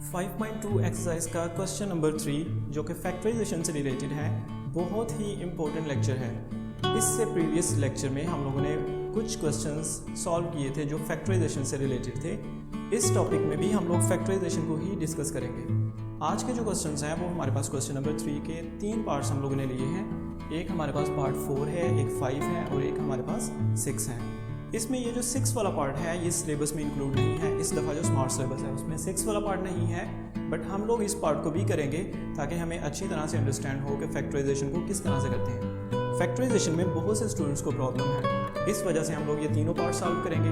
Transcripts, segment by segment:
5.2 exercise का question number 3 जो कि फैक्टराइजेशन से रिलेटेड है, बहुत ही इम्पोर्टेंट लेक्चर है। इससे प्रीवियस लेक्चर में हम लोगों ने कुछ क्वेश्चंस सॉल्व किए थे जो फैक्टराइजेशन से रिलेटेड थे। इस टॉपिक में भी हम लोग फैक्टराइजेशन को ही डिस्कस करेंगे। आज के जो क्वेश्चंस हैं वो हमारे पास क्वेश्चन नंबर 3 के 3 पार्ट्स हम लोगों ने लिए हैं। एक हमारे पास पार्ट 4 है, एक 5 है और एक हमारे पास 6 है। इसमें ये जो 6 वाला पार्ट है ये सिलेबस में इंक्लूड नहीं है। इस दफ़ा जो स्मार्ट सिलेबस है उसमें 6 वाला पार्ट नहीं है, बट हम लोग इस पार्ट को भी करेंगे ताकि हमें अच्छी तरह से अंडरस्टैंड हो कि फैक्टराइजेशन को किस तरह से करते हैं। फैक्टराइजेशन में बहुत से स्टूडेंट्स को प्रॉब्लम है, इस वजह से हम लोग ये तीनों पार्ट सॉल्व करेंगे।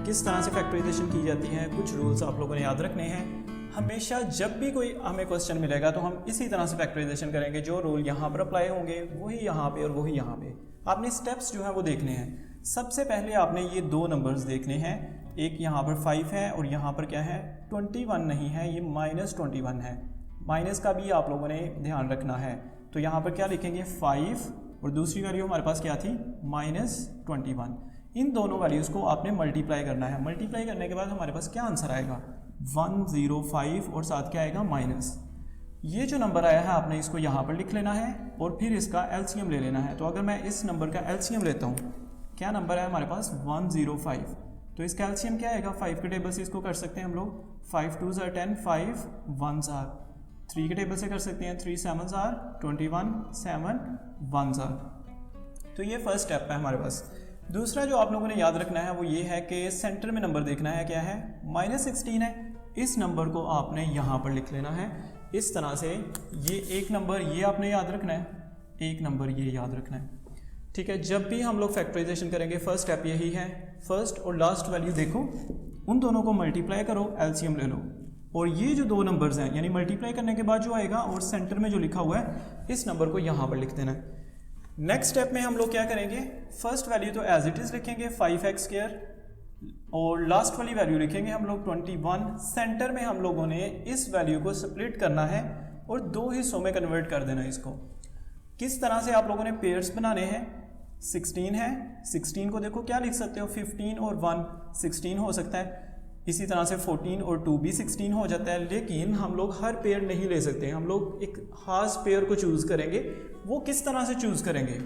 किस तरह से फैक्टराइजेशन की जाती है, कुछ रूल्स आप लोगों ने याद रखने हैं। हमेशा जब भी कोई हमें क्वेश्चन मिलेगा तो हम इसी तरह से फैक्टराइजेशन करेंगे। जो रूल यहाँ पर अप्लाई होंगे वही यहाँ पे और वही यहाँ पे। आपने स्टेप्स जो है वो देखने हैं। सबसे पहले आपने ये दो नंबर्स देखने हैं, एक यहाँ पर 5 है और यहाँ पर क्या है 21 नहीं है, ये -21 है। माइनस का भी आप लोगों ने ध्यान रखना है। तो यहाँ पर क्या लिखेंगे 5 और दूसरी वैल्यू हमारे पास क्या थी -21। इन दोनों वैल्यूज़ को आपने मल्टीप्लाई करना है। मल्टीप्लाई करने के बाद हमारे पास क्या आंसर आएगा 105 और साथ क्या आएगा माइनस। ये जो नंबर आया है आपने इसको यहाँ पर लिख लेना है और फिर इसका एलसीएम ले लेना है। तो अगर मैं इस नंबर का एलसीएम लेता हूँ, क्या नंबर है हमारे पास 105, तो इसका एलसीएम क्या आएगा 5 के टेबल से इसको कर सकते हैं हम लोग। 5 2s are 10, 5 1s are 3 के टेबल से कर सकते हैं, 3 7s are 21, 7 1s are। तो ये फर्स्ट स्टेप है हमारे पास। दूसरा जो आप लोगों ने याद रखना है वो ये है कि सेंटर में नंबर देखना है, क्या है -16 है। इस नंबर को आपने यहाँ पर लिख लेना है इस तरह से। ये एक नंबर ये आपने याद रखना है, एक नंबर ये याद रखना है, ठीक है। जब भी हम लोग फैक्टराइजेशन करेंगे फर्स्ट स्टेप यही है, फर्स्ट और लास्ट वैल्यू देखो, उन दोनों को मल्टीप्लाई करो, एलसीएम ले लो। और ये जो दो नंबर्स हैं यानी मल्टीप्लाई करने के बाद जो आएगा और सेंटर में जो लिखा हुआ है इस नंबर को यहाँ पर लिख देना है। नेक्स्ट स्टेप में हम लोग क्या करेंगे, फर्स्ट वैल्यू तो एज इट इज लिखेंगे 5x² और लास्ट वाली वैल्यू लिखेंगे हम लोग 21। सेंटर में हम लोगों ने इस वैल्यू को स्प्लिट करना है और दो हिस्सों में कन्वर्ट कर देना है इसको। किस तरह से आप लोगों ने पेयर्स बनाने हैं, 16 है, 16 को देखो क्या लिख सकते हो 15 और 1 16 हो सकता है। इसी तरह से 14 और 2 भी 16 हो जाता है। लेकिन हम लोग हर पेयर नहीं ले सकते, हम लोग एक खास पेयर को चूज़ करेंगे। वो किस तरह से चूज़ करेंगे,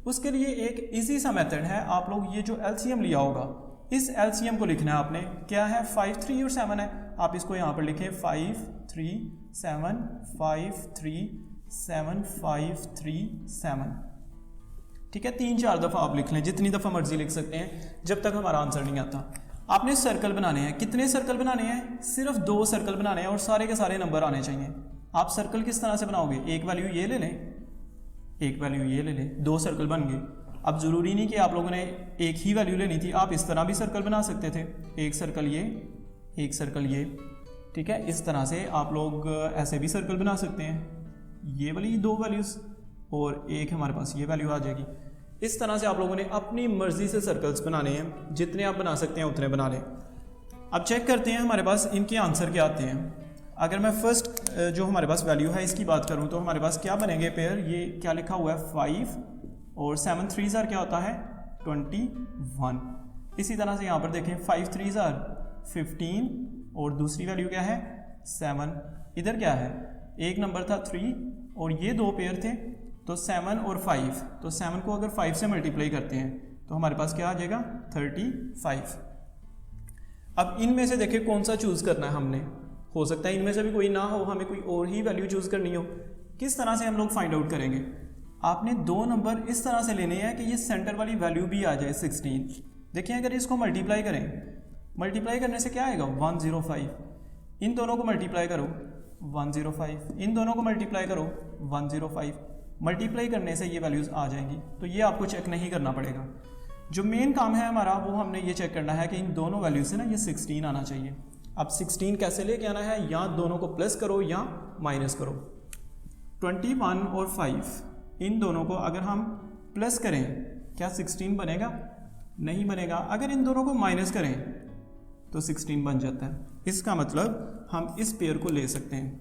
उसके लिए एक इजी सा मेथड है। आप लोग ये जो एलसीएम लिया होगा इस एलसीएम को लिखना है आपने, क्या है 5 3 और 7 है। आप इसको यहाँ पर लिखें 5 3 7 5 3 7 5 3 7, ठीक है। 3-4 दफ़ा आप लिख लें, जितनी दफ़ा मर्जी लिख सकते हैं जब तक हमारा आंसर नहीं आता। आपने सर्कल बनाने हैं, कितने सर्कल बनाने हैं, सिर्फ 2 सर्कल बनाने हैं और सारे के सारे नंबर आने चाहिए। आप सर्कल किस तरह से बनाओगे, एक वैल्यू ये ले लें, एक वैल्यू ये ले लें, 2 सर्कल बन गए। अब ज़रूरी नहीं कि आप लोगों ने एक ही वैल्यू लेनी थी, आप इस तरह भी सर्कल बना सकते थे, एक सर्कल ये, एक सर्कल ये, ठीक है। इस तरह से आप लोग ऐसे भी सर्कल बना सकते हैं, ये वाली 2 वैल्यूज़ और एक हमारे पास ये वैल्यू आ जाएगी। इस तरह से आप लोगों ने अपनी मर्जी से सर्कल्स बनाने हैं, जितने आप बना सकते हैं उतने बना लें। अब चेक करते हैं हमारे पास इनके आंसर क्या आते हैं। अगर मैं फर्स्ट जो हमारे पास वैल्यू है इसकी बात करूं तो हमारे पास क्या बनेंगे पेयर, ये क्या लिखा हुआ है 5 और 7 3s are क्या होता है 21। इसी तरह से यहाँ पर देखें 5 3s are 15 और दूसरी वैल्यू क्या है 7। इधर क्या है, एक नंबर था 3 और ये 2 पेयर थे, तो 7 और 5, तो 7 को अगर 5 से मल्टीप्लाई करते हैं तो हमारे पास क्या आ जाएगा 35। अब इनमें से देखिए कौन सा चूज़ करना है हमने। हो सकता है इनमें से भी कोई ना हो, हमें कोई और ही वैल्यू चूज़ करनी हो। किस तरह से हम लोग फाइंड आउट करेंगे, आपने 2 नंबर इस तरह से लेने हैं कि ये सेंटर वाली वैल्यू भी आ जाए 16। देखिए अगर इसको मल्टीप्लाई करें, मल्टीप्लाई करने से क्या आएगा 105। इन दोनों को मल्टीप्लाई करो 105, इन दोनों को मल्टीप्लाई करो 105। मल्टीप्लाई करने से ये वैल्यूज़ आ जाएंगी, तो ये आपको चेक नहीं करना पड़ेगा। जो मेन काम है हमारा वो हमने ये चेक करना है कि इन दोनों वैल्यू से ना ये 16 आना चाहिए। अब 16 कैसे लेके आना है, या दोनों को प्लस करो या माइनस करो। 21 और 5 इन दोनों को अगर हम प्लस करें क्या 16 बनेगा, नहीं बनेगा। अगर इन दोनों को माइनस करें तो 16 बन जाता है। इसका मतलब हम इस पेयर को ले सकते हैं,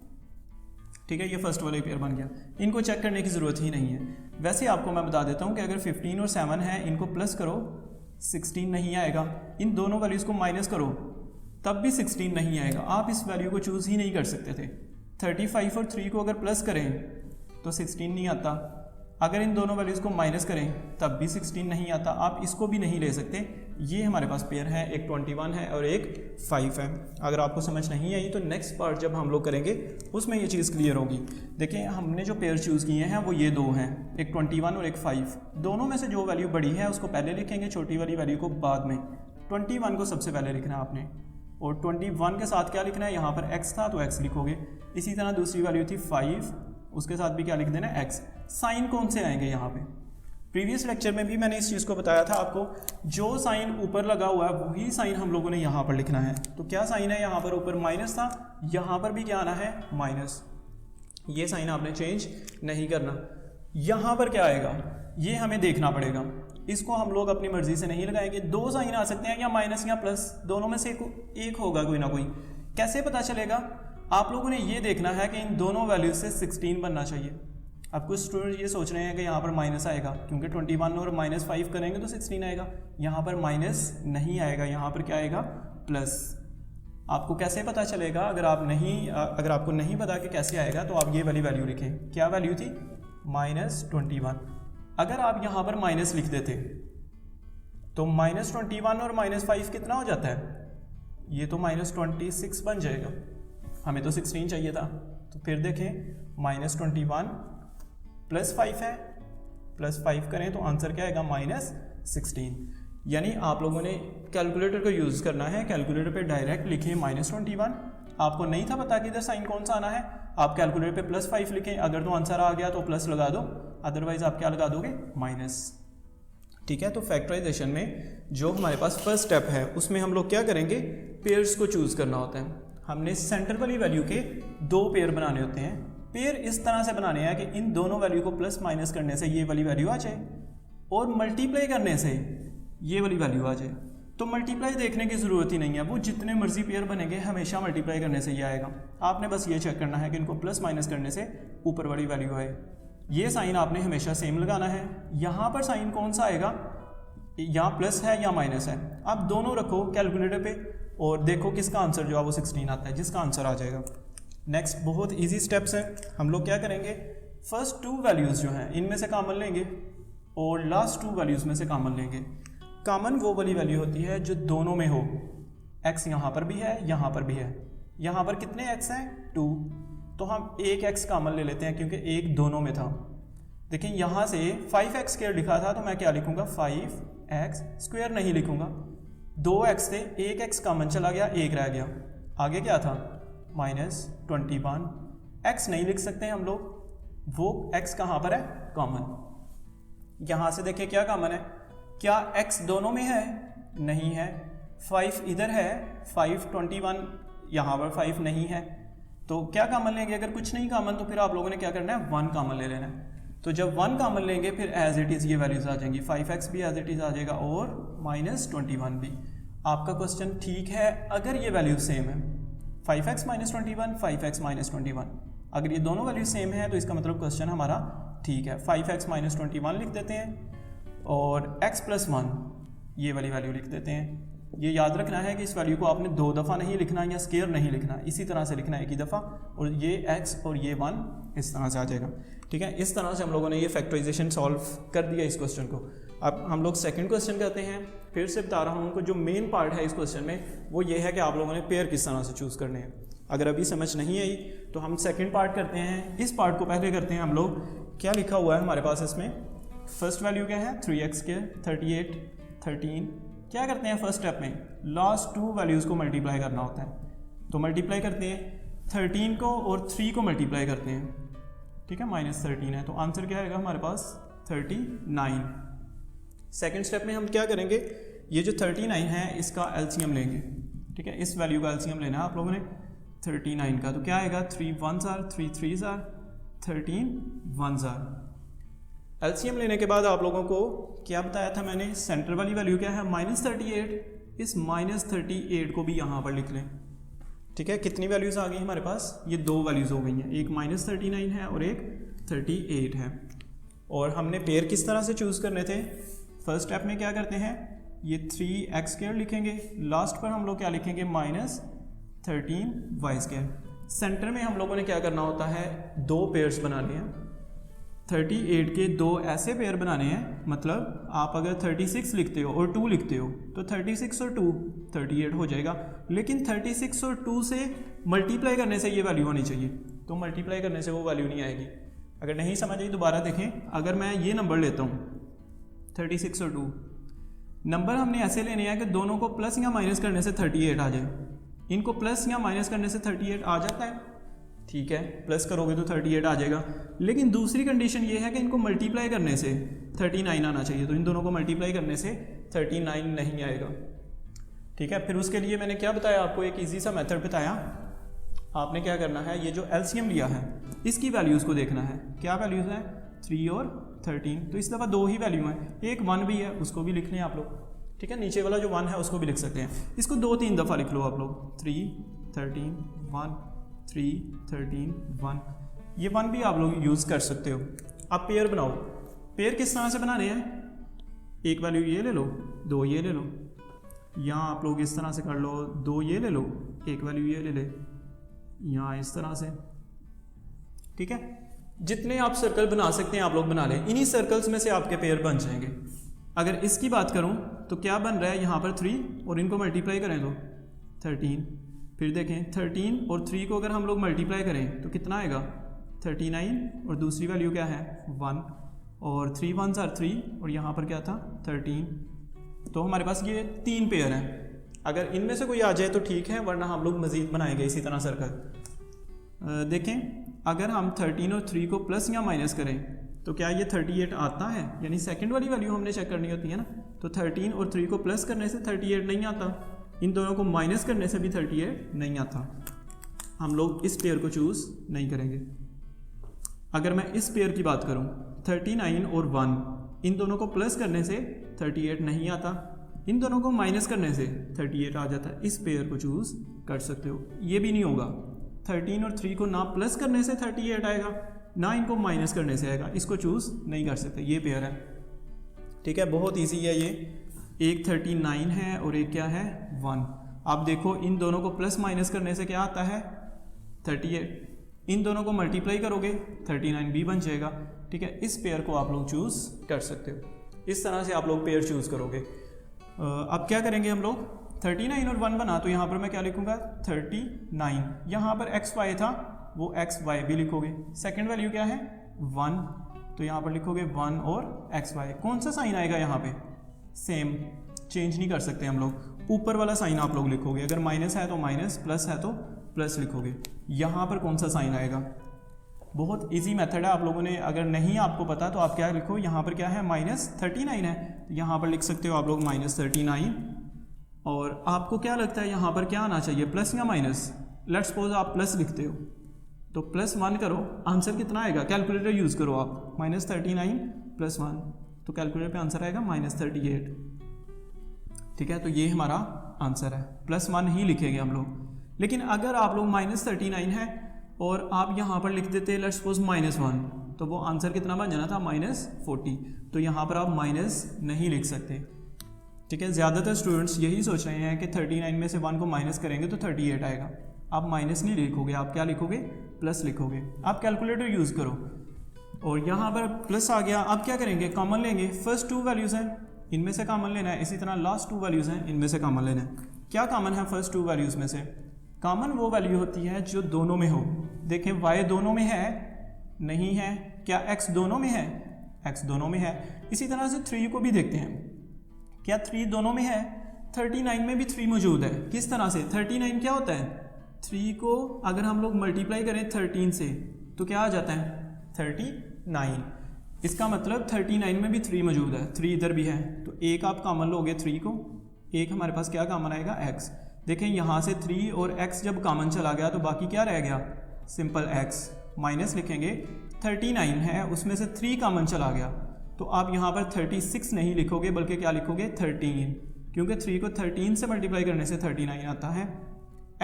ठीक है। ये फर्स्ट वाला पेयर बन गया, इनको चेक करने की ज़रूरत ही नहीं है। वैसे आपको मैं बता देता हूँ कि अगर 15 और 7 है, इनको प्लस करो 16 नहीं आएगा। इन दोनों वैल्यूज़ को माइनस करो तब भी 16 नहीं आएगा। आप इस वैल्यू को चूज़ ही नहीं कर सकते थे। 35 और 3 को अगर प्लस करें तो 16 नहीं आता, अगर इन दोनों वैल्यूज़ को माइनस करें तब भी 16 नहीं आता। आप इसको भी नहीं ले सकते। ये हमारे पास पेयर है, एक 21 है और एक 5 है। अगर आपको समझ नहीं आई तो नेक्स्ट पार्ट जब हम लोग करेंगे उसमें ये चीज़ क्लियर होगी। देखिए हमने जो पेयर चूज़ किए हैं वो ये दो हैं, एक 21 और एक 5। दोनों में से जो वैल्यू बड़ी है उसको पहले लिखेंगे, छोटी वाली वैल्यू को बाद में। 21 को सबसे पहले लिखना है आपने, और 21 के साथ क्या लिखना है, यहाँ पर x था तो x लिखोगे। इसी तरह दूसरी वैल्यू थी 5, उसके साथ भी क्या लिख देना है, x। साइन कौन से आएंगे यहाँ पे? प्रीवियस लेक्चर में भी मैंने इस चीज़ को बताया था आपको, जो साइन ऊपर लगा हुआ है वही साइन हम लोगों ने यहाँ पर लिखना है। तो क्या साइन है यहाँ पर? ऊपर माइनस था, यहाँ पर भी क्या आना है, माइनस। ये साइन आपने चेंज नहीं करना। यहाँ पर क्या आएगा ये हमें देखना पड़ेगा, इसको हम लोग अपनी मर्जी से नहीं लगाएंगे। दो साइन आ सकते हैं, या माइनस या प्लस, दोनों में से एक होगा कोई ना कोई। कैसे पता चलेगा? आप लोगों ने ये देखना है कि इन दोनों वैल्यूज से 16 बनना चाहिए। अब कुछ स्टूडेंट ये सोच रहे हैं कि यहाँ पर माइनस आएगा, क्योंकि 21 और -5 करेंगे तो 16 आएगा। यहाँ पर माइनस नहीं आएगा, यहाँ पर क्या आएगा, प्लस। आपको कैसे पता चलेगा? अगर आपको नहीं पता कि कैसे आएगा तो आप ये वाली वैल्यू लिखें। क्या वैल्यू थी? -21। अगर आप यहाँ पर माइनस लिख देते तो -21 और -5 कितना हो जाता है? ये तो -26 बन जाएगा। हमें तो 16 चाहिए था। तो फिर देखें, -21 + 5 है, +5 करें तो आंसर क्या आएगा, -16। यानी आप लोगों ने कैलकुलेटर को यूज़ करना है। कैलकुलेटर पे डायरेक्ट लिखें -21। आपको नहीं था पता कि इधर साइन कौन सा आना है, आप कैलकुलेटर पे +5 लिखें। अगर तो आंसर आ गया तो प्लस लगा दो, अदरवाइज आप क्या लगा दोगे, माइनस। ठीक है, तो फैक्टराइजेशन में जो हमारे पास फर्स्ट स्टेप है उसमें हम लोग क्या करेंगे, पेयर्स को चूज़ करना होता है। हमने सेंटर वाली वैल्यू के 2 पेयर बनाने होते हैं। पेयर इस तरह से बनाने हैं कि इन दोनों वैल्यू को प्लस माइनस करने से ये वाली वैल्यू आ जाए, और मल्टीप्लाई करने से ये वाली वैल्यू आ जाए। तो मल्टीप्लाई देखने की ज़रूरत ही नहीं है, वो जितने मर्जी पेयर बनेंगे हमेशा मल्टीप्लाई करने से ये आएगा। आपने बस ये चेक करना है कि इनको प्लस माइनस करने से ऊपर वाली वैल्यू आए। ये साइन आपने हमेशा सेम लगाना है। यहाँ पर साइन कौन सा आएगा, यहाँ प्लस है या माइनस है। आप दोनों रखो कैलकुलेटर पे और देखो किसका आंसर जो है वो 16 आता है, जिसका आंसर आ जाएगा। नेक्स्ट बहुत इजी स्टेप्स हैं। हम लोग क्या करेंगे, फर्स्ट 2 वैल्यूज़ जो हैं इनमें से कॉमन लेंगे और लास्ट 2 वैल्यूज़ में से कॉमन लेंगे। कॉमन वो वाली वैल्यू होती है जो दोनों में हो। x यहाँ पर भी है, यहाँ पर भी है। यहाँ पर कितने x हैं, 2, तो हम एक x कॉमन ले लेते हैं क्योंकि एक दोनों में था। देखिए यहाँ से 5x² लिखा था तो मैं क्या लिखूँगा, 5x² नहीं लिखूँगा। 2x थे, एक x कॉमन चला गया, एक रह गया। आगे क्या था, -21। x नहीं लिख सकते हम लोग, वो x कहाँ पर है, कॉमन। यहाँ से देखिए क्या कॉमन है, क्या x दोनों में है, नहीं है। 5 इधर है, 5 21 यहाँ पर 5 नहीं है, तो क्या कॉमन लेंगे? अगर कुछ नहीं कॉमन तो फिर आप लोगों ने क्या करना है, 1 कॉमन ले लेना है। तो जब 1 कॉमन लेंगे फिर एज इट इज़ ये वैल्यूज आ जाएंगी, 5x भी एज इट इज़ आ जाएगा और -21 भी। आपका क्वेश्चन ठीक है अगर ये वैल्यू सेम है, 5x -21, 5x -21। अगर ये दोनों वैल्यू सेम है तो इसका मतलब क्वेश्चन हमारा ठीक है। 5x -21 लिख देते हैं और x + 1 ये वाली वैल्यू लिख देते हैं। ये याद रखना है कि इस वैल्यू को आपने 2 दफ़ा नहीं लिखना या स्केयर नहीं लिखना, इसी तरह से लिखना है एक ही दफ़ा, और ये x और ये 1 इस तरह से आ जाएगा। ठीक है, इस तरह से हम लोगों ने ये फैक्टराइजेशन सॉल्व कर दिया इस क्वेश्चन को। अब हम लोग सेकंड क्वेश्चन करते हैं। फिर से बता रहा हूँ उनको, जो मेन पार्ट है इस क्वेश्चन में वो ये है कि आप लोगों ने पेयर किस तरह से चूज़ करने हैं। अगर अभी समझ नहीं आई तो हम सेकेंड पार्ट करते हैं। इस पार्ट को पहले करते हैं हम लोग। क्या लिखा हुआ है हमारे पास इसमें, फर्स्ट वैल्यू क्या है, 3x², 38, 13। क्या करते हैं फर्स्ट स्टेप में, लास्ट 2 वैल्यूज़ को मल्टीप्लाई करना होता है। तो मल्टीप्लाई करते हैं 13 को और 3 को मल्टीप्लाई करते हैं। ठीक है, -13 है तो आंसर क्या आएगा हमारे पास, 39। सेकंड स्टेप में हम क्या करेंगे, ये जो 39 है इसका एलसीएम लेंगे। ठीक है, इस वैल्यू का एलसीएम लेना है आप लोगों ने 39 का। तो क्या आएगा, 3 1s are 3 3s are 13 1s are। LCM लेने के बाद आप लोगों को क्या बताया था मैंने, सेंटर वाली वैल्यू क्या है, -38। इस -38 को भी यहाँ पर लिख लें। ठीक है, कितनी वैल्यूज़ आ गई हमारे पास, ये 2 वैल्यूज़ हो गई हैं, एक -39 है और एक 38 है। और हमने पेयर किस तरह से चूज़ करने थे, फर्स्ट स्टेप में क्या करते हैं, ये 3x² लिखेंगे, लास्ट पर हम लोग क्या लिखेंगे -13y²। सेंटर में हम लोगों ने क्या करना होता है, दो पेयर्स बनाने हैं। 38 के दो ऐसे पेयर बनाने हैं, मतलब आप अगर 36 लिखते हो और 2 लिखते हो तो 36 और 2 38 हो जाएगा, लेकिन 36 और 2 से मल्टीप्लाई करने से ये वैल्यू होनी चाहिए, तो मल्टीप्लाई करने से वो वैल्यू नहीं आएगी। अगर नहीं समझ आई दोबारा देखें, अगर मैं ये नंबर लेता हूँ 36 और 2, नंबर हमने ऐसे लेने हैं कि दोनों को प्लस या माइनस करने से 38 आ जाए। इनको प्लस या माइनस करने से 38 आ जाता है, ठीक है, प्लस करोगे तो 38 आ जाएगा। लेकिन दूसरी कंडीशन ये है कि इनको मल्टीप्लाई करने से 39 आना चाहिए, तो इन दोनों को मल्टीप्लाई करने से 39 नहीं आएगा, ठीक है। फिर उसके लिए मैंने क्या बताया आपको, एक इजी सा मेथड बताया। आपने क्या करना है, ये जो एलसीएम लिया है इसकी वैल्यूज़ को देखना है। क्या वैल्यूज़ हैं, 3 और 13, तो इस दफ़ा दो ही वैल्यू हैं, एक 1 भी है, उसको भी लिख लें आप लोग, ठीक है। नीचे वाला जो 1 है उसको भी लिख सकते हैं, इसको 2-3 दफ़ा लिख लो आप लोग, 3 13 1 3 13 1, ये 1 भी आप लोग यूज़ कर सकते हो। आप पेयर बनाओ, पेयर किस तरह से बनाने हैं, एक वैल्यू ये ले लो, 2 ये ले लो, यहाँ आप लोग इस तरह से कर लो, 2 ये ले लो, एक वैल्यू ये ले ले, यहाँ इस तरह से, ठीक है। जितने आप सर्कल बना सकते हैं आप लोग बना लें, इन्हीं सर्कल्स में से आपके पेयर बन जाएंगे। अगर इसकी बात करूं तो क्या बन रहा है, यहाँ पर 3 और इनको मल्टीप्लाई करें तो 13, फिर देखें 13 और 3 को अगर हम लोग मल्टीप्लाई करें तो कितना आएगा 39, और दूसरी वैल्यू क्या है 1, और 3 1s are 3, और यहाँ पर क्या था 13, तो हमारे पास ये 3 पेयर हैं। अगर इनमें से कोई आ जाए तो ठीक है, वरना हम लोग मज़ीद बनाएंगे इसी तरह सर्कल। देखें अगर हम 13 और 3 को प्लस या माइनस करें तो क्या ये 38 आता है, यानी सेकंड वाली वैल्यू हमने चेक करनी होती है ना, तो 13 और 3 को प्लस करने से 38 नहीं आता, इन दोनों को माइनस करने से भी 38 नहीं आता। हम लोग इस पेयर को चूज़ नहीं करेंगे। अगर मैं इस पेयर की बात करूं 39 और 1, इन दोनों को प्लस करने से 38 नहीं आता, इन दोनों को माइनस करने से 38 आ जाता है, इस पेयर को चूज़ कर सकते हो। ये भी नहीं होगा, 13 और 3 को ना प्लस करने से 38 आएगा, ना इनको माइनस करने से आएगा, इसको चूज़ नहीं कर सकते, ये पेयर है, ठीक है। बहुत इजी है ये, एक 39 है और एक क्या है 1। आप देखो इन दोनों को प्लस माइनस करने से क्या आता है 38, इन दोनों को मल्टीप्लाई करोगे 39 भी बन जाएगा, ठीक है। इस पेयर को आप लोग चूज़ कर सकते हो, इस तरह से आप लोग पेयर चूज़ करोगे। अब क्या करेंगे हम लोग, 39 और 1 बना, तो यहाँ पर मैं क्या लिखूँगा 39, यहाँ पर एक्स वाई था वो एक्स वाई भी लिखोगे, सेकंड वैल्यू क्या है 1, तो यहाँ पर लिखोगे 1 और एक्स वाई। कौन सा साइन आएगा यहाँ पे, सेम, चेंज नहीं कर सकते हम लोग, ऊपर वाला साइन आप लोग लिखोगे, अगर माइनस है तो माइनस, प्लस है तो प्लस लिखोगे। यहाँ पर कौन सा साइन आएगा, बहुत इजी मेथड है, आप लोगों ने अगर नहीं आपको पता तो आप क्या लिखो, यहाँ पर क्या है -39 है, तो यहाँ पर लिख सकते हो आप लोग -39। और आपको क्या लगता है यहाँ पर क्या आना चाहिए, प्लस या माइनस, लेट्स सपोज आप प्लस लिखते हो तो +1 करो, आंसर कितना आएगा, कैलकुलेटर यूज़ करो आप, -39 + 1, तो कैलकुलेटर पे आंसर आएगा -38, ठीक है। तो ये हमारा आंसर है, +1 ही लिखेंगे हम लोग। लेकिन अगर आप लोग -39 है और आप यहाँ पर लिख देते लेट्स सपोज -1, तो वो आंसर कितना बन जाना था -40, तो यहाँ पर आप माइनस नहीं लिख सकते, ठीक है। ज़्यादातर स्टूडेंट्स यही सोच रहे हैं कि 39 में से 1 को माइनस करेंगे तो 38 आएगा, आप माइनस नहीं लिखोगे, आप क्या लिखोगे प्लस लिखोगे। आप कैलकुलेटर यूज़ करो, और यहाँ पर प्लस आ गया, अब क्या करेंगे, कॉमन लेंगे, फर्स्ट 2 वैल्यूज़ हैं इनमें से कॉमन लेना है, इसी तरह लास्ट 2 वैल्यूज़ हैं इनमें से कॉमन लेना है। क्या कॉमन है फर्स्ट 2 वैल्यूज़ में से, कॉमन वो वैल्यू होती है जो दोनों में हो। देखें y दोनों में है, नहीं है, क्या x दोनों में है, x दोनों में है। इसी तरह से 3 को भी देखते हैं, क्या 3 दोनों में है, 39 में भी 3 मौजूद है। किस तरह से, 39 क्या होता है, 3 को अगर हम लोग मल्टीप्लाई करें 13 से तो क्या आ जाता है 39, इसका मतलब 39 में भी 3 मौजूद है, 3 इधर भी है, तो एक आप कॉमन लोगे 3 को, एक हमारे पास क्या कॉमन आएगा x। देखें यहाँ से 3 और x जब कॉमन चला गया तो बाकी क्या रह गया, सिंपल x, माइनस लिखेंगे, 39 है उसमें से 3 कॉमन चला गया, तो आप यहाँ पर 36 नहीं लिखोगे बल्कि क्या लिखोगे 13, क्योंकि 3 को 13 से मल्टीप्लाई करने से 39 आता है।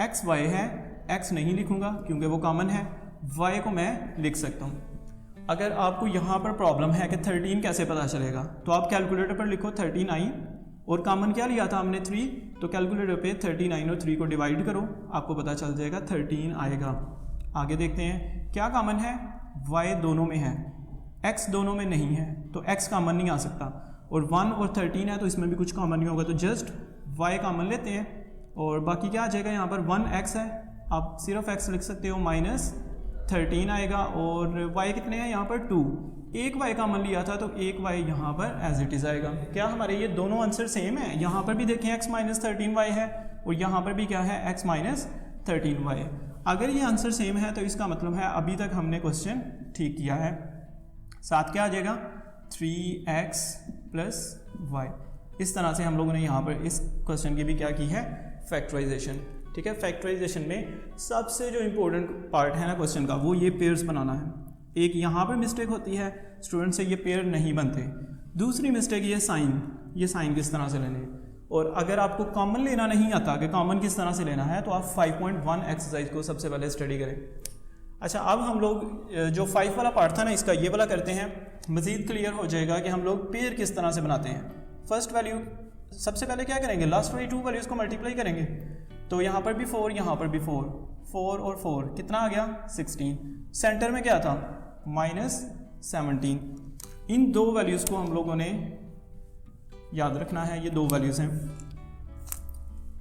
x y है, x नहीं लिखूंगा क्योंकि वो कॉमन है, y को मैं लिख सकता हूँ। अगर आपको यहाँ पर प्रॉब्लम है कि 13 कैसे पता चलेगा, तो आप कैलकुलेटर पर लिखो 39 और कॉमन क्या लिया था हमने 3, तो कैलकुलेटर पे 39 और 3 को डिवाइड करो, आपको पता चल जाएगा 13 आएगा। आगे देखते हैं क्या कॉमन है, y दोनों में है, x दोनों में नहीं है, तो x कॉमन नहीं आ सकता, और 1 और 13 है तो इसमें भी कुछ कॉमन नहीं होगा, तो जस्ट y कॉमन लेते हैं और बाकी क्या आ जाएगा, यहाँ पर 1x है, आप सिर्फ x लिख सकते हो, माइनस 13 आएगा, और y कितने हैं यहाँ पर 2, एक y कॉमन लिया था तो एक y यहाँ पर एज इट इज आएगा। क्या हमारे ये दोनों आंसर सेम है, यहाँ पर भी देखें x माइनस 13y है और यहाँ पर भी क्या है x माइनस 13y। अगर ये आंसर सेम है तो इसका मतलब है अभी तक हमने क्वेश्चन ठीक किया है। साथ क्या आ जाएगा 3x प्लस y। इस तरह से हम लोगों ने यहाँ पर इस क्वेश्चन की भी क्या की है, फैक्टराइजेशन। ठीक है, फैक्टराइजेशन में सबसे जो इम्पोर्टेंट पार्ट है ना क्वेश्चन का, वो ये पेयर्स बनाना है। एक यहाँ पर मिस्टेक होती है, स्टूडेंट से ये पेयर नहीं बनते। दूसरी मिस्टेक ये साइन किस तरह से लेने, और अगर आपको कॉमन लेना नहीं आता कि कॉमन किस तरह से लेना है, तो आप 5.1 एक्सरसाइज को सबसे पहले स्टडी करें। अच्छा, अब हम लोग जो 5 वाला पार्ट था ना इसका, ये वाला करते हैं, मज़ीद क्लियर हो जाएगा कि हम लोग पेयर किस तरह से बनाते हैं। फर्स्ट वैल्यू सबसे पहले क्या करेंगे, लास्ट वाली 2 वैल्यूज़ को मल्टीप्लाई करेंगे, तो यहाँ पर भी 4, यहाँ पर भी 4, 4 और 4 कितना आ गया 16। सेंटर में क्या था -17। इन 2 वैल्यूज़ को हम लोगों ने याद रखना है, ये 2 वैल्यूज़ हैं।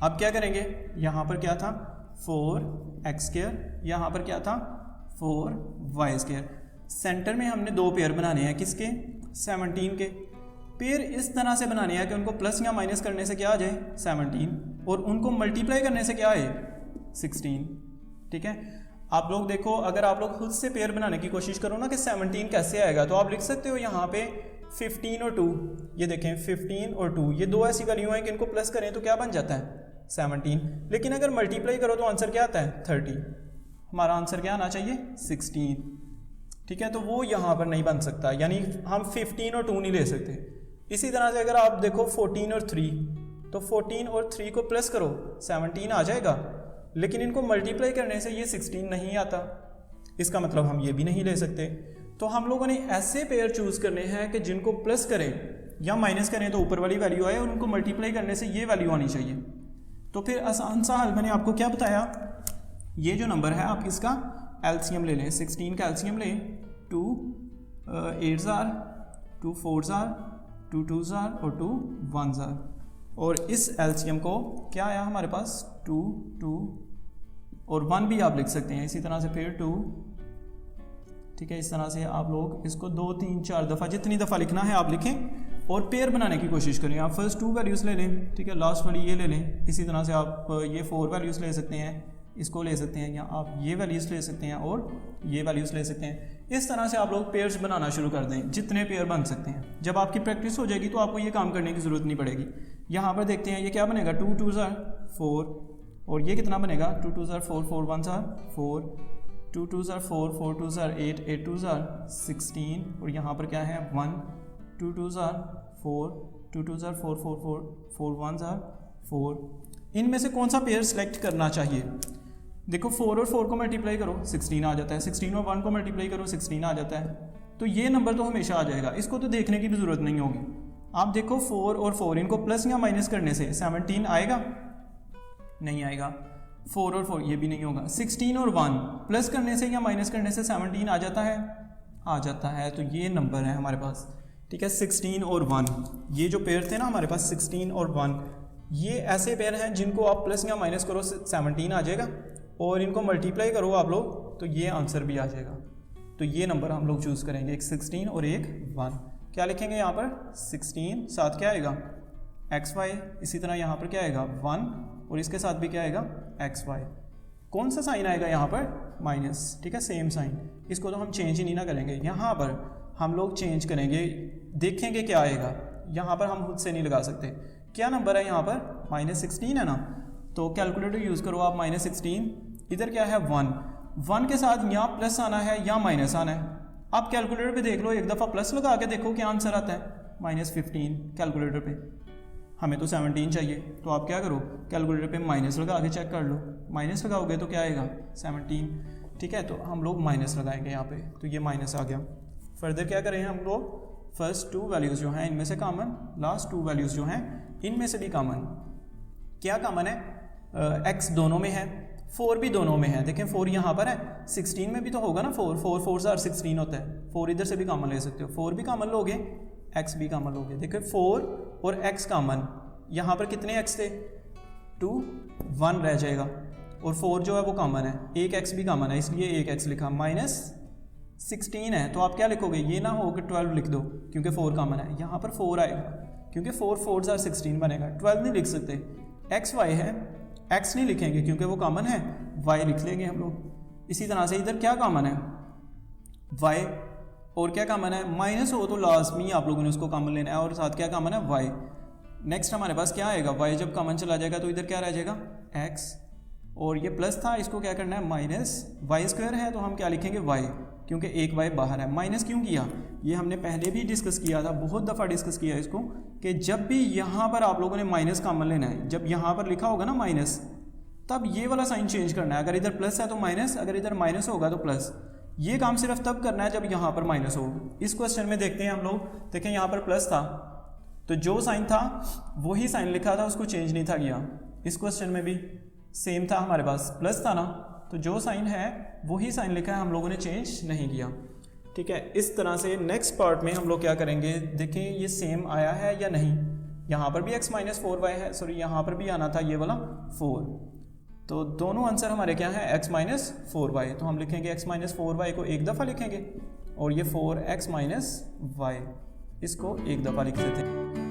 अब क्या करेंगे, यहाँ पर क्या था 4x², यहाँ पर क्या था 4y²। सेंटर में हमने 2 पेयर बनाने हैं, किसके 17 के। पेयर इस तरह से बनाने हैं कि उनको प्लस या माइनस करने से क्या आ जाए 17, और उनको मल्टीप्लाई करने से क्या आए 16। ठीक है, आप लोग देखो, अगर आप लोग खुद से पेयर बनाने की कोशिश करो ना कि 17 कैसे आएगा, तो आप लिख सकते हो यहाँ पे 15 और 2। ये देखें 15 और 2, ये 2 ऐसी वैल्यू हैं कि इनको प्लस करें तो क्या बन जाता है 17, लेकिन अगर मल्टीप्लाई करो तो आंसर क्या आता है 30। हमारा आंसर क्या आना चाहिए 16। ठीक है, तो वो यहाँ पर नहीं बन सकता, यानी हम 15 और 2 नहीं ले सकते। इसी तरह से अगर आप देखो 14 और 3, तो 14 और 3 को प्लस करो 17 आ जाएगा, लेकिन इनको मल्टीप्लाई करने से ये 16 नहीं आता, इसका मतलब हम ये भी नहीं ले सकते। तो हम लोगों ने ऐसे पेयर चूज़ करने हैं कि जिनको प्लस करें या माइनस करें तो ऊपर वाली वैल्यू आए, और उनको मल्टीप्लाई करने से ये वैल्यू आनी चाहिए। तो फिर आसान सा हल मैंने आपको क्या बताया, ये जो नंबर है आप इसका एलसीएम ले लें, 16 का एलसीएम लें, 2 8s are, 2 4s are, 2 2s are और 2 1s are, और इस एलसीएम को क्या आया हमारे पास 2 2 और 1 भी आप लिख सकते हैं इसी तरह से, फिर 2। ठीक है, इस तरह से आप लोग इसको 2 3 4 दफ़ा, जितनी दफ़ा लिखना है आप लिखें और पेयर बनाने की कोशिश करें। आप फर्स्ट 2 वैल्यूज़ ले लें, ठीक है, लास्ट वाली ये ले लें। इसी तरह से आप ये 4 वैल्यूज़ ले सकते हैं, इसको ले सकते हैं, या आप ये वैल्यूज़ ले सकते हैं और ये वैल्यूज़ ले सकते हैं। इस तरह से आप लोग पेयर्स बनाना शुरू कर दें, जितने पेयर बन सकते हैं। जब आपकी प्रैक्टिस हो जाएगी तो आपको ये काम करने की ज़रूरत नहीं पड़ेगी। यहाँ पर देखते हैं ये क्या बनेगा, 2 2s are 4, और ये कितना बनेगा 2 2s are 4, 4 1s are 4, 2 2s are 4, 4 2s are 8, 8 2s are 16, और यहाँ पर क्या है 1, 2 2s are 4, 2 2s are 4, 4 4, 4 1s are 4। इनमें से कौन सा पेयर सेलेक्ट करना चाहिए? देखो 4 और 4 को मल्टीप्लाई करो 16 आ जाता है, 16 और 1 को मल्टीप्लाई करो 16 आ जाता है, तो ये नंबर तो हमेशा आ जाएगा, इसको तो देखने की भी ज़रूरत नहीं होगी। आप देखो 4 और 4 इनको प्लस या माइनस करने से 17 आएगा, नहीं आएगा। 4 और 4 ये भी नहीं होगा। 16 और 1 प्लस करने से या माइनस करने से 17 आ जाता है, आ जाता है, तो ये नंबर है हमारे पास। ठीक है, 16 और 1, ये जो पेयर थे ना हमारे पास 16 और 1, ये ऐसे पेयर हैं जिनको आप प्लस या माइनस करो 17 आ जाएगा, और इनको मल्टीप्लाई करो आप लोग तो ये आंसर भी आ जाएगा। तो ये नंबर हम लोग चूज़ करेंगे, एक 16 और एक 1। क्या लिखेंगे यहाँ पर 16, साथ क्या आएगा xy, इसी तरह यहाँ पर क्या आएगा 1, और इसके साथ भी क्या आएगा xy। कौन सा साइन आएगा यहाँ पर माइनस, ठीक है, सेम साइन, इसको तो हम चेंज ही नहीं ना करेंगे। यहाँ पर हम लोग चेंज करेंगे, देखेंगे क्या आएगा। यहाँ पर हम खुद से नहीं लगा सकते। क्या नंबर है यहाँ पर -16 है ना, तो कैलकुलेटर यूज़ करो आप, -16, इधर क्या है 1 के साथ यहाँ प्लस आना है या माइनस आना है। आप कैलकुलेटर पे देख लो, एक दफ़ा प्लस लगा के देखो क्या आंसर आता है, -15 कैलकुलेटर पे। हमें तो 17 चाहिए, तो आप क्या करो कैलकुलेटर पे माइनस लगा के चेक कर लो, माइनस लगाओगे तो क्या आएगा 17। ठीक है, तो हम लोग माइनस लगाएंगे यहाँ पे, तो ये माइनस आ गया। फर्दर क्या करें हम लोग, फर्स्ट टू वैल्यूज़ जो हैं इनमें से कॉमन, लास्ट टू वैल्यूज़ जो हैं इनमें से भी कॉमन। क्या कॉमन है? x दोनों में है, 4 भी दोनों में है। देखें 4 यहाँ पर है, 16 में भी तो होगा ना 4, 4 4 और 16 होता है, 4 इधर से भी कॉमन ले सकते हो, 4 भी कॉमन लोगे, x भी कॉमन लोगे। देखो 4 और x कॉमन, यहाँ पर कितने x थे? 2, 1 रह जाएगा, और 4 जो है वो कॉमन है, एक x भी कॉमन है, इसलिए एक x लिखा। माइनस 16 है, तो आप क्या लिखोगे? ये ना हो कि 12 लिख दो, क्योंकि 4 कॉमन है। यहाँ पर 4 आएगा, क्योंकि 4 4 और 16 बनेगा, 12 नहीं लिख सकते। x y है, x नहीं लिखेंगे क्योंकि वो कॉमन है, y लिख लेंगे हम लोग। इसी तरह से इधर क्या कॉमन है? y, और क्या कॉमन है? माइनस हो तो लाजमी आप लोगों ने उसको कॉमन लेना है, और साथ क्या कॉमन है? y। नेक्स्ट हमारे पास क्या आएगा? y जब कॉमन चला जाएगा तो इधर क्या रह जाएगा? x, और ये प्लस था, इसको क्या करना है? माइनस, वाई स्क्वायर है तो हम क्या लिखेंगे? y, क्योंकि एक y बाहर है। माइनस क्यों किया? ये हमने पहले भी डिस्कस किया था, बहुत दफ़ा डिस्कस किया इसको, कि जब भी यहाँ पर आप लोगों ने माइनस कॉमन लेना है, जब यहाँ पर लिखा होगा ना माइनस, तब ये वाला साइन चेंज करना है। अगर इधर प्लस है तो माइनस, अगर इधर माइनस होगा तो प्लस। ये काम सिर्फ तब करना है जब यहाँ पर माइनस हो। इस क्वेश्चन में देखते हैं हम लोग, देखें यहाँ पर प्लस था, तो जो साइन था वही साइन लिखा था, उसको चेंज नहीं था किया। इस क्वेश्चन में भी सेम था, हमारे पास प्लस था ना, तो जो साइन है वही साइन लिखा है, हम लोगों ने चेंज नहीं किया। ठीक है, इस तरह से नेक्स्ट पार्ट में हम लोग क्या करेंगे, देखें ये सेम आया है या नहीं। यहाँ पर भी x माइनस 4y है, सॉरी यहाँ पर भी आना था ये वाला 4, तो दोनों आंसर हमारे क्या है? x minus 4y। तो हम लिखेंगे x माइनस 4y को एक दफ़ा लिखेंगे, और ये 4x माइनस y, इसको एक दफ़ा लिख देते हैं।